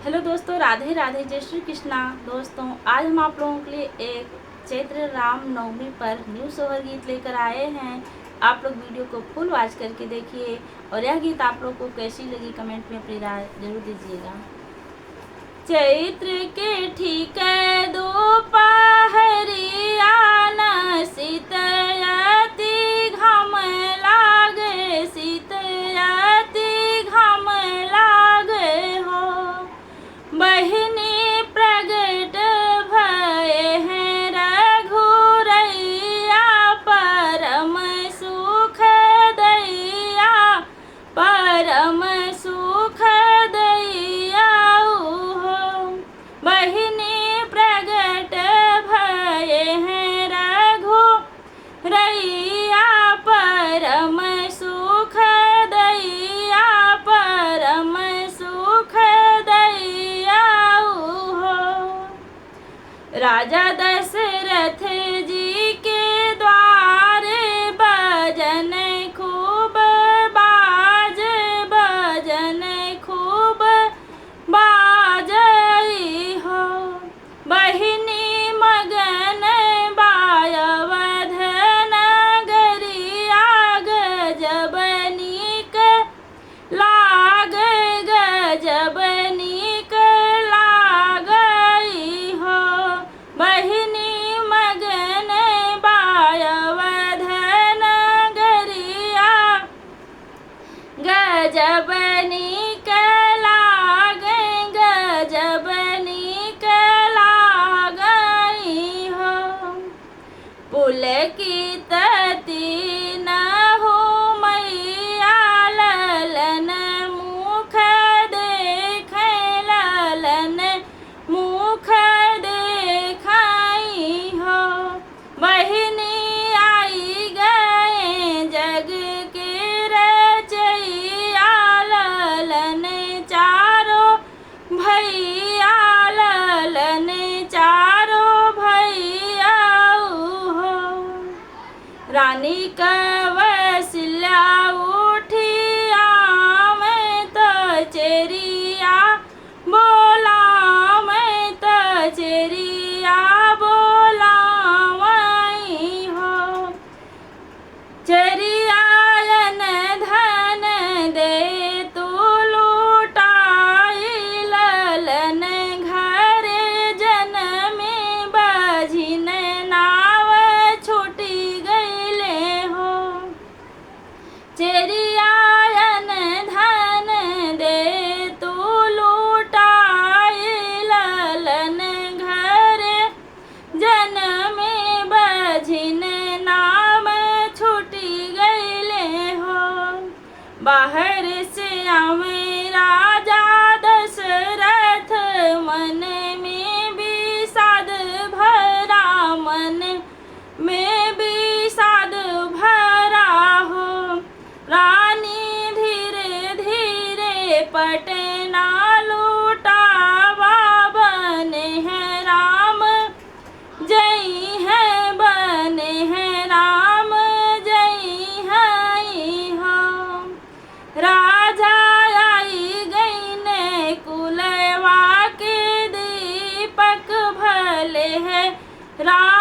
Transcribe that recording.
Hello दोस्तों, राधे राधे, जय श्री कृष्णा। दोस्तों, आज हम आप लोगों के लिए एक चैत्र राम नवमी पर न्यू सोहर गीत लेकर आए हैं। आप लोग वीडियो को फुल वॉच करके देखिए और यह गीत आप लोग को कैसी लगी कमेंट में अपनी राय जरूर दीजिएगा। चैत्र के ठीक दोपहरिया न शीतयति घम लागे, शीतयति घम लागे हो। बहिनी प्रगट भये हैं रघुरैया, परम सुख दैया, परम सुख दैया हो। बहिनी प्रगट भये हैं रघुरैया, परम सुख दैया, परम सुख दैया हो। राजा दशरथ जी के द्वारे भजन खूब बाज, भजन खूब बाजई हो। बहिनी मगन बायवध नगरिया, गजब नीक लाग, गजब नीक लागई हो। बहिनी मगन बायवध नगरिया, गजब नीक लागे, गजब नीक लागई हो। पुलकित तीन हो मैया, ललन मुख देखे, ललन मुख देखाई हो। बहिनी आई गए जग के रचैया, ललन चारो भैया, ललन चारो भैया हो। रानी कौशल्या उठी आवे तो चेरिया बोला, मैं तो चेरिया बोला वही हो। चरियायन धन दे तू लुटाई, ललन घर जनमे बझिन नाव छूटी गईले हो। चरियायन धन दे तू लुटाई, ललन घर जनमे बझिन नाम छूटी गईले हो। बाहर से आवे राजा दशरथ, मन में विषाद भरा, मन में विषाद भरा हो। रानी धीरे धीरे पटना लुटावा, बने हैं राम जय है, बने हैं राम जय है हो। राजा आई गई ने कुलवा के दीपक भले है राम